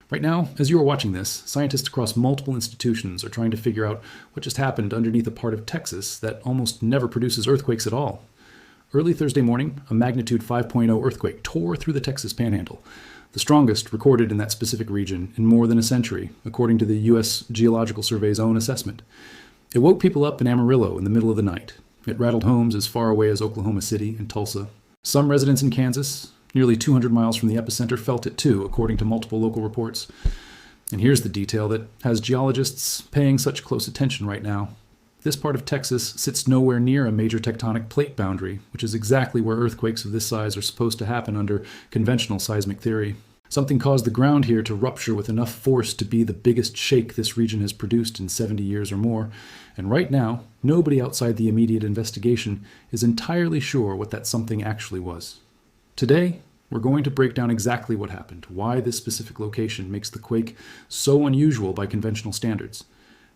Right now, as you are watching this, scientists across multiple institutions are trying to figure out what just happened underneath a part of Texas that almost never produces earthquakes at all. Early Thursday morning, a magnitude 5.0 earthquake tore through the Texas Panhandle, the strongest recorded in that specific region in more than a century, according to the U.S. Geological Survey's own assessment. It woke people up in Amarillo in the middle of the night. It rattled homes as far away as Oklahoma City and Tulsa. Some residents in Kansas, nearly 200 miles from the epicenter, felt it too, according to multiple local reports. And here's the detail that has geologists paying such close attention right now. This part of Texas sits nowhere near a major tectonic plate boundary, which is exactly where earthquakes of this size are supposed to happen under conventional seismic theory. Something caused the ground here to rupture with enough force to be the biggest shake this region has produced in 70 years or more, and right now, nobody outside the immediate investigation is entirely sure what that something actually was. Today, we're going to break down exactly what happened, why this specific location makes the quake so unusual by conventional standards,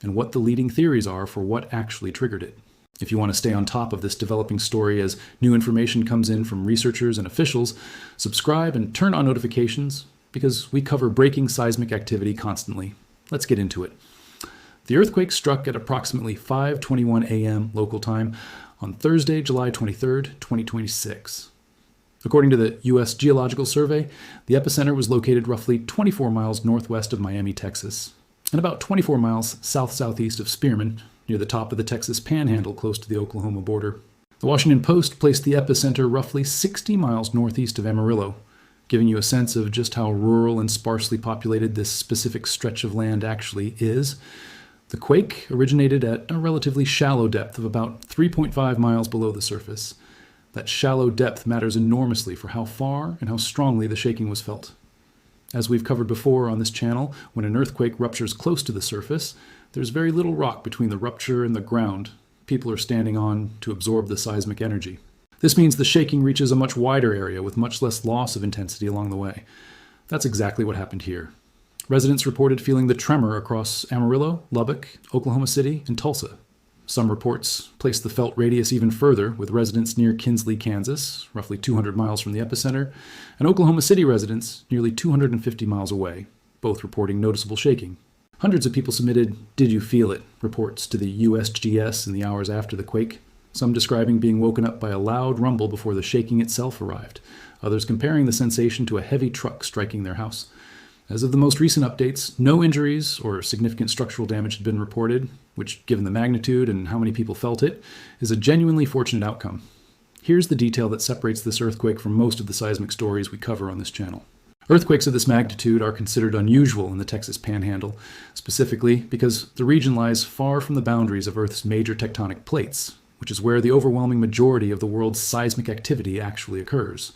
and what the leading theories are for what actually triggered it. If you want to stay on top of this developing story as new information comes in from researchers and officials, subscribe and turn on notifications because we cover breaking seismic activity constantly. Let's get into it. The earthquake struck at approximately 5:21 a.m. local time on Thursday, July 23, 2026. According to the U.S. Geological Survey, the epicenter was located roughly 24 miles northwest of Miami, Texas, and about 24 miles south-southeast of Spearman, near the top of the Texas Panhandle close to the Oklahoma border. The Washington Post placed the epicenter roughly 60 miles northeast of Amarillo, giving you a sense of just how rural and sparsely populated this specific stretch of land actually is. The quake originated at a relatively shallow depth of about 3.5 miles below the surface. That shallow depth matters enormously for how far and how strongly the shaking was felt. As we've covered before on this channel, when an earthquake ruptures close to the surface, there's very little rock between the rupture and the ground people are standing on to absorb the seismic energy. This means the shaking reaches a much wider area with much less loss of intensity along the way. That's exactly what happened here. Residents reported feeling the tremor across Amarillo, Lubbock, Oklahoma City, and Tulsa. Some reports placed the felt radius even further, with residents near Kinsley, Kansas, roughly 200 miles from the epicenter, and Oklahoma City residents nearly 250 miles away, both reporting noticeable shaking. Hundreds of people submitted "Did you feel it?" reports to the USGS in the hours after the quake, some describing being woken up by a loud rumble before the shaking itself arrived, others comparing the sensation to a heavy truck striking their house. As of the most recent updates, no injuries or significant structural damage had been reported, which, given the magnitude and how many people felt it, is a genuinely fortunate outcome. Here's the detail that separates this earthquake from most of the seismic stories we cover on this channel. Earthquakes of this magnitude are considered unusual in the Texas Panhandle, specifically because the region lies far from the boundaries of Earth's major tectonic plates, which is where the overwhelming majority of the world's seismic activity actually occurs.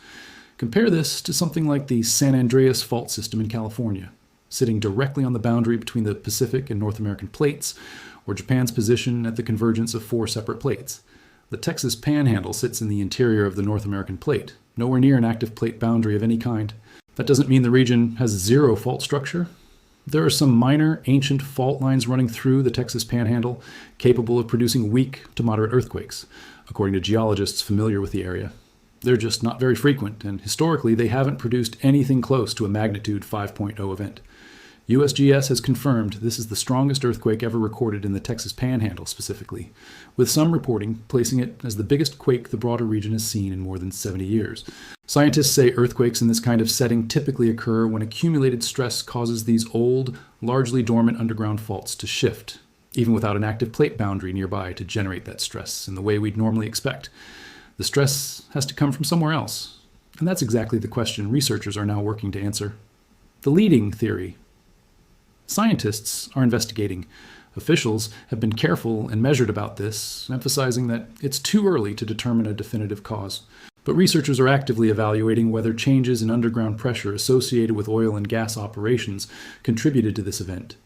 Compare this to something like the San Andreas Fault System in California, sitting directly on the boundary between the Pacific and North American plates, or Japan's position at the convergence of 4 separate plates. The Texas Panhandle sits in the interior of the North American plate, nowhere near an active plate boundary of any kind. That doesn't mean the region has zero fault structure. There are some minor, ancient fault lines running through the Texas Panhandle, capable of producing weak to moderate earthquakes, according to geologists familiar with the area. They're just not very frequent, and historically they haven't produced anything close to a magnitude 5.0 event. USGS has confirmed this is the strongest earthquake ever recorded in the Texas Panhandle specifically, with some reporting placing it as the biggest quake the broader region has seen in more than 70 years. Scientists say earthquakes in this kind of setting typically occur when accumulated stress causes these old, largely dormant underground faults to shift, even without an active plate boundary nearby to generate that stress in the way we'd normally expect. The stress has to come from somewhere else, and that's exactly the question researchers are now working to answer. The leading theory. Scientists are investigating. Officials have been careful and measured about this, emphasizing that it's too early to determine a definitive cause. But researchers are actively evaluating whether changes in underground pressure associated with oil and gas operations contributed to this event.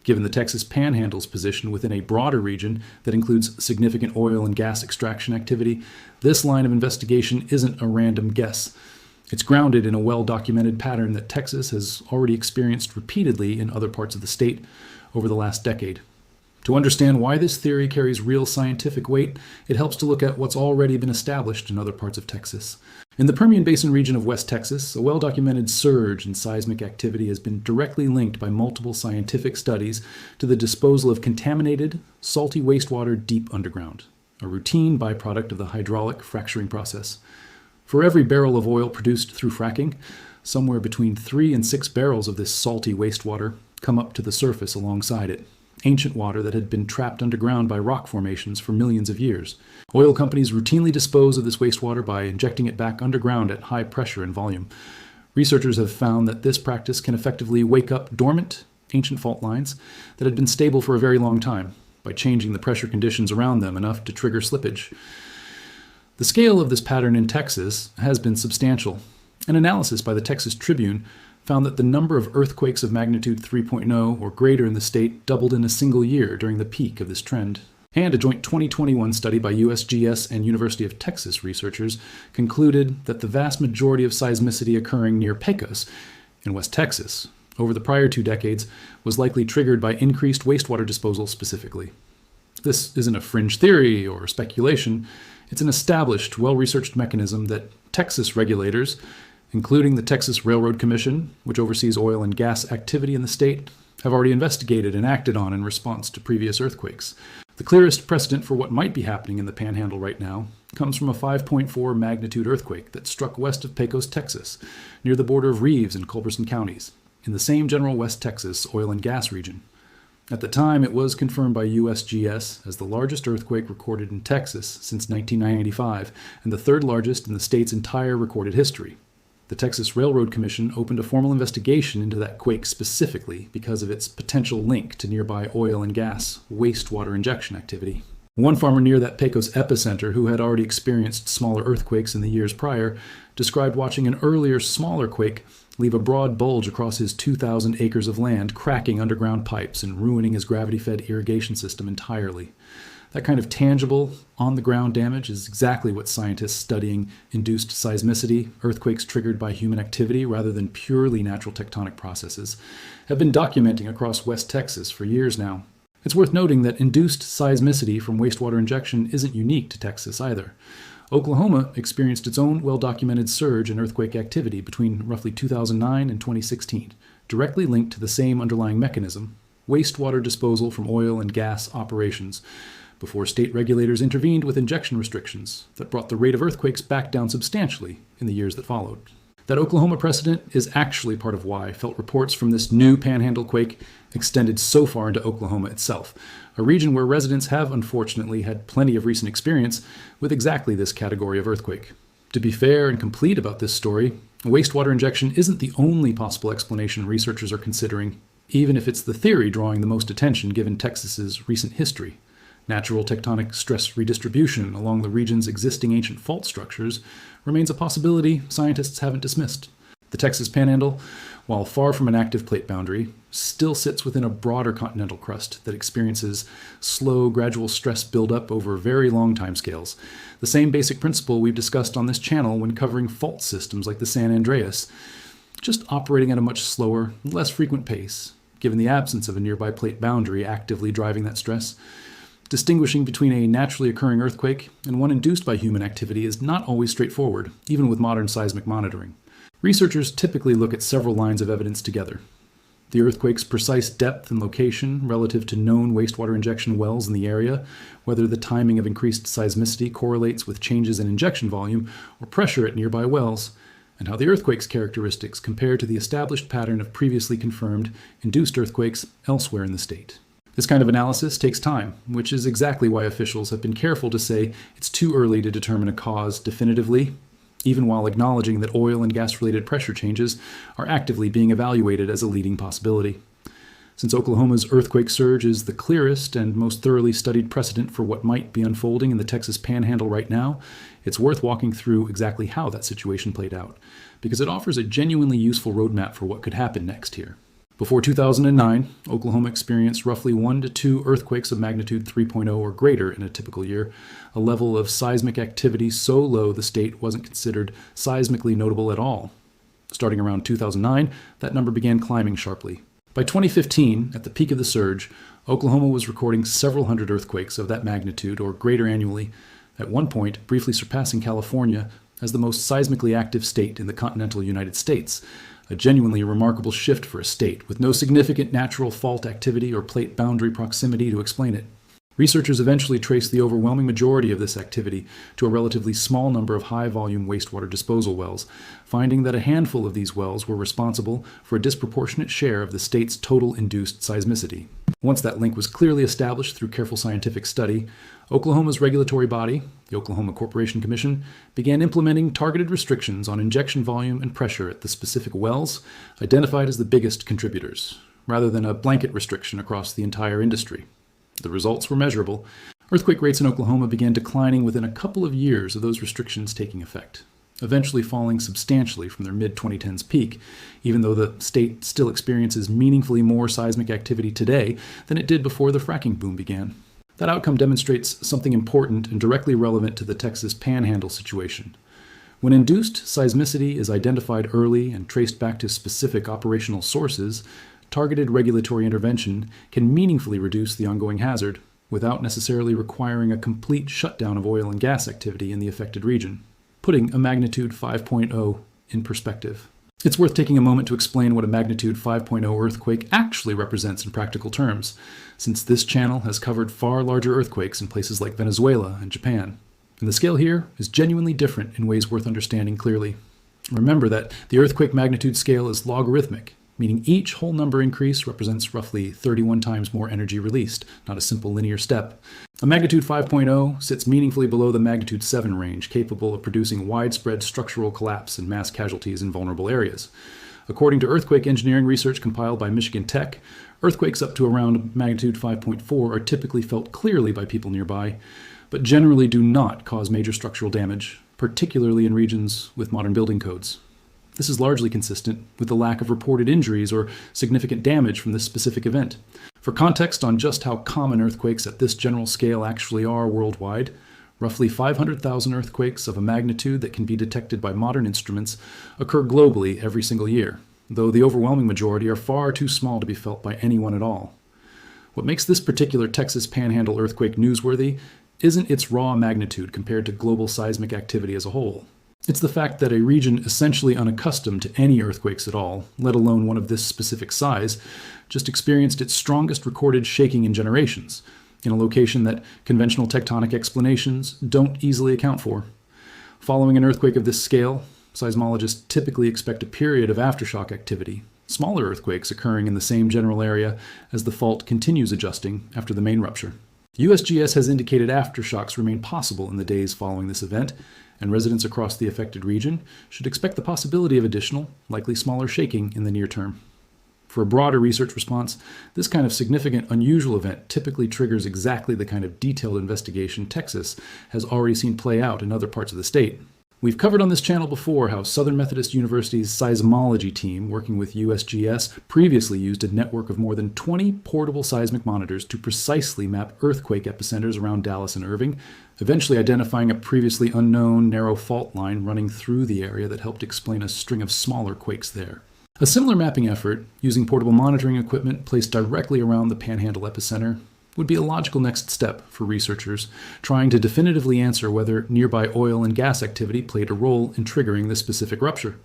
Given the Texas Panhandle's position within a broader region that includes significant oil and gas extraction activity, this line of investigation isn't a random guess. It's grounded in a well-documented pattern that Texas has already experienced repeatedly in other parts of the state over the last decade. To understand why this theory carries real scientific weight, it helps to look at what's already been established in other parts of Texas. In the Permian Basin region of West Texas, a well-documented surge in seismic activity has been directly linked by multiple scientific studies to the disposal of contaminated, salty wastewater deep underground, a routine byproduct of the hydraulic fracturing process. For every barrel of oil produced through fracking, somewhere between 3 and 6 barrels of this salty wastewater come up to the surface alongside it, ancient water that had been trapped underground by rock formations for millions of years. Oil companies routinely dispose of this wastewater by injecting it back underground at high pressure and volume. Researchers have found that this practice can effectively wake up dormant, ancient fault lines that had been stable for a very long time by changing the pressure conditions around them enough to trigger slippage. The scale of this pattern in Texas has been substantial. An analysis by the Texas Tribune found that the number of earthquakes of magnitude 3.0 or greater in the state doubled in a single year during the peak of this trend. And a joint 2021 study by USGS and University of Texas researchers concluded that the vast majority of seismicity occurring near Pecos in West Texas over the prior 2 decades was likely triggered by increased wastewater disposal specifically. This isn't a fringe theory or speculation. It's an established, well-researched mechanism that Texas regulators, including the Texas Railroad Commission, which oversees oil and gas activity in the state, have already investigated and acted on in response to previous earthquakes. The clearest precedent for what might be happening in the Panhandle right now comes from a 5.4 magnitude earthquake that struck west of Pecos, Texas, near the border of Reeves and Culberson counties, in the same general West Texas oil and gas region. At the time, it was confirmed by USGS as the largest earthquake recorded in Texas since 1995, and the third largest in the state's entire recorded history. The Texas Railroad Commission opened a formal investigation into that quake specifically because of its potential link to nearby oil and gas wastewater injection activity. One farmer near that Pecos epicenter, who had already experienced smaller earthquakes in the years prior, described watching an earlier smaller quake leave a broad bulge across his 2,000 acres of land, cracking underground pipes and ruining his gravity-fed irrigation system entirely. That kind of tangible, on-the-ground damage is exactly what scientists studying induced seismicity, earthquakes triggered by human activity rather than purely natural tectonic processes, have been documenting across West Texas for years now. It's worth noting that induced seismicity from wastewater injection isn't unique to Texas either. Oklahoma experienced its own well-documented surge in earthquake activity between roughly 2009 and 2016, directly linked to the same underlying mechanism, wastewater disposal from oil and gas operations, before state regulators intervened with injection restrictions that brought the rate of earthquakes back down substantially in the years that followed. That Oklahoma precedent is actually part of why felt reports from this new Panhandle quake extended so far into Oklahoma itself, a region where residents have unfortunately had plenty of recent experience with exactly this category of earthquake. To be fair and complete about this story, wastewater injection isn't the only possible explanation researchers are considering, even if it's the theory drawing the most attention given Texas's recent history. Natural tectonic stress redistribution along the region's existing ancient fault structures remains a possibility scientists haven't dismissed. The Texas Panhandle, while far from an active plate boundary, still sits within a broader continental crust that experiences slow, gradual stress buildup over very long timescales. The same basic principle we've discussed on this channel when covering fault systems like the San Andreas, just operating at a much slower, less frequent pace, given the absence of a nearby plate boundary actively driving that stress. Distinguishing between a naturally occurring earthquake and one induced by human activity is not always straightforward, even with modern seismic monitoring. Researchers typically look at several lines of evidence together. The earthquake's precise depth and location relative to known wastewater injection wells in the area, whether the timing of increased seismicity correlates with changes in injection volume or pressure at nearby wells, and how the earthquake's characteristics compare to the established pattern of previously confirmed induced earthquakes elsewhere in the state. This kind of analysis takes time, which is exactly why officials have been careful to say it's too early to determine a cause definitively, even while acknowledging that oil and gas-related pressure changes are actively being evaluated as a leading possibility. Since Oklahoma's earthquake surge is the clearest and most thoroughly studied precedent for what might be unfolding in the Texas Panhandle right now, it's worth walking through exactly how that situation played out, because it offers a genuinely useful roadmap for what could happen next here. Before 2009, Oklahoma experienced roughly 1 to 2 earthquakes of magnitude 3.0 or greater in a typical year, a level of seismic activity so low the state wasn't considered seismically notable at all. Starting around 2009, that number began climbing sharply. By 2015, at the peak of the surge, Oklahoma was recording several hundred earthquakes of that magnitude or greater annually, at one point briefly surpassing California as the most seismically active state in the continental United States, a genuinely remarkable shift for a state with no significant natural fault activity or plate boundary proximity to explain it. Researchers eventually traced the overwhelming majority of this activity to a relatively small number of high-volume wastewater disposal wells, finding that a handful of these wells were responsible for a disproportionate share of the state's total induced seismicity. Once that link was clearly established through careful scientific study, Oklahoma's regulatory body, the Oklahoma Corporation Commission, began implementing targeted restrictions on injection volume and pressure at the specific wells identified as the biggest contributors, rather than a blanket restriction across the entire industry. The results were measurable. Earthquake rates in Oklahoma began declining within a couple of years of those restrictions taking effect, eventually falling substantially from their mid-2010s peak, even though the state still experiences meaningfully more seismic activity today than it did before the fracking boom began. That outcome demonstrates something important and directly relevant to the Texas Panhandle situation. When induced seismicity is identified early and traced back to specific operational sources, targeted regulatory intervention can meaningfully reduce the ongoing hazard without necessarily requiring a complete shutdown of oil and gas activity in the affected region, putting a magnitude 5.0 in perspective. It's worth taking a moment to explain what a magnitude 5.0 earthquake actually represents in practical terms, since this channel has covered far larger earthquakes in places like Venezuela and Japan. And the scale here is genuinely different in ways worth understanding clearly. Remember that the earthquake magnitude scale is logarithmic, meaning each whole number increase represents roughly 31 times more energy released, not a simple linear step. A magnitude 5.0 sits meaningfully below the magnitude 7 range, capable of producing widespread structural collapse and mass casualties in vulnerable areas. According to earthquake engineering research compiled by Michigan Tech, earthquakes up to around magnitude 5.4 are typically felt clearly by people nearby, but generally do not cause major structural damage, particularly in regions with modern building codes. This is largely consistent with the lack of reported injuries or significant damage from this specific event. For context on just how common earthquakes at this general scale actually are worldwide, roughly 500,000 earthquakes of a magnitude that can be detected by modern instruments occur globally every single year, though the overwhelming majority are far too small to be felt by anyone at all. What makes this particular Texas Panhandle earthquake newsworthy isn't its raw magnitude compared to global seismic activity as a whole. It's the fact that a region essentially unaccustomed to any earthquakes at all, let alone one of this specific size, just experienced its strongest recorded shaking in generations, in a location that conventional tectonic explanations don't easily account for. Following an earthquake of this scale, seismologists typically expect a period of aftershock activity, smaller earthquakes occurring in the same general area as the fault continues adjusting after the main rupture. USGS has indicated aftershocks remain possible in the days following this event, and residents across the affected region should expect the possibility of additional, likely smaller shaking in the near term. For a broader research response, this kind of significant, unusual event typically triggers exactly the kind of detailed investigation Texas has already seen play out in other parts of the state. We've covered on this channel before how Southern Methodist University's seismology team, working with USGS, previously used a network of more than 20 portable seismic monitors to precisely map earthquake epicenters around Dallas and Irving, eventually identifying a previously unknown narrow fault line running through the area that helped explain a string of smaller quakes there. A similar mapping effort, using portable monitoring equipment placed directly around the Panhandle epicenter, would be a logical next step for researchers trying to definitively answer whether nearby oil and gas activity played a role in triggering this specific rupture.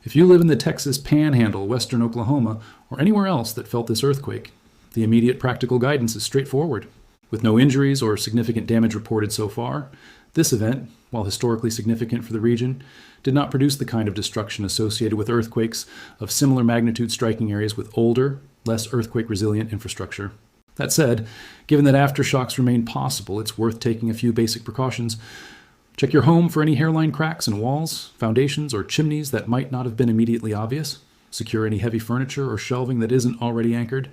If you live in the Texas Panhandle, western Oklahoma, or anywhere else that felt this earthquake, the immediate practical guidance is straightforward. With no injuries or significant damage reported so far, this event, while historically significant for the region, did not produce the kind of destruction associated with earthquakes of similar magnitude striking areas with older, less earthquake-resilient infrastructure. That said, given that aftershocks remain possible, it's worth taking a few basic precautions. Check your home for any hairline cracks in walls, foundations, or chimneys that might not have been immediately obvious. Secure any heavy furniture or shelving that isn't already anchored.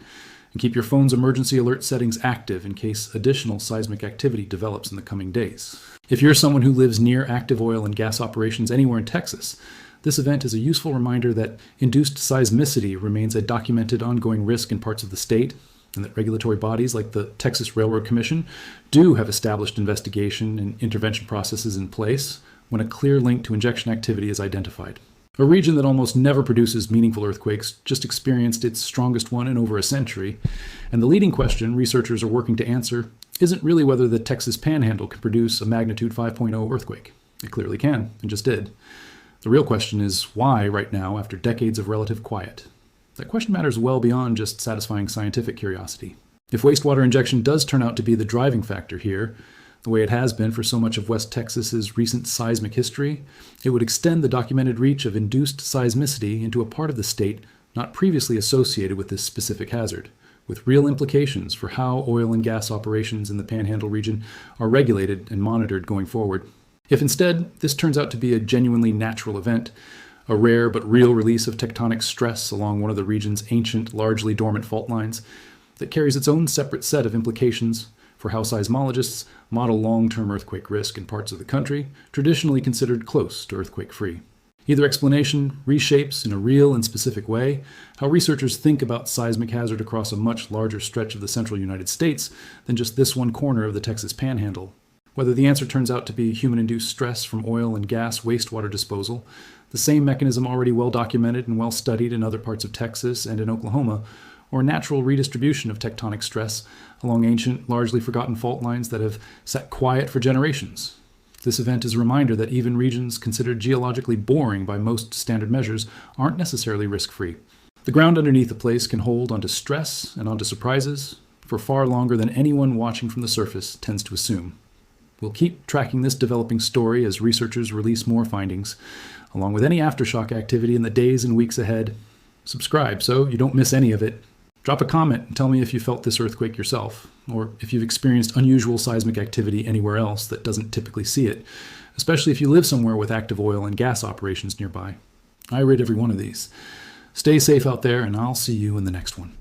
And keep your phone's emergency alert settings active in case additional seismic activity develops in the coming days. If you're someone who lives near active oil and gas operations anywhere in Texas, this event is a useful reminder that induced seismicity remains a documented ongoing risk in parts of the state, and that regulatory bodies like the Texas Railroad Commission do have established investigation and intervention processes in place when a clear link to injection activity is identified. A region that almost never produces meaningful earthquakes just experienced its strongest one in over a century, and the leading question researchers are working to answer isn't really whether the Texas Panhandle can produce a magnitude 5.0 earthquake. It clearly can, and just did. The real question is why right now, after decades of relative quiet? That question matters well beyond just satisfying scientific curiosity. If wastewater injection does turn out to be the driving factor here, the way it has been for so much of West Texas's recent seismic history, it would extend the documented reach of induced seismicity into a part of the state not previously associated with this specific hazard, with real implications for how oil and gas operations in the Panhandle region are regulated and monitored going forward. If instead this turns out to be a genuinely natural event, a rare but real release of tectonic stress along one of the region's ancient, largely dormant fault lines, that carries its own separate set of implications for how seismologists model long-term earthquake risk in parts of the country traditionally considered close to earthquake-free. Either explanation reshapes in a real and specific way how researchers think about seismic hazard across a much larger stretch of the central United States than just this one corner of the Texas Panhandle. Whether the answer turns out to be human-induced stress from oil and gas wastewater disposal, the same mechanism already well documented and well studied in other parts of Texas and in Oklahoma, or natural redistribution of tectonic stress along ancient, largely forgotten fault lines that have sat quiet for generations. This event is a reminder that even regions considered geologically boring by most standard measures aren't necessarily risk-free. The ground underneath a place can hold onto stress and onto surprises for far longer than anyone watching from the surface tends to assume. We'll keep tracking this developing story as researchers release more findings, along with any aftershock activity in the days and weeks ahead. Subscribe so you don't miss any of it. Drop a comment and tell me if you felt this earthquake yourself, or if you've experienced unusual seismic activity anywhere else that doesn't typically see it, especially if you live somewhere with active oil and gas operations nearby. I rate every one of these. Stay safe out there, and I'll see you in the next one.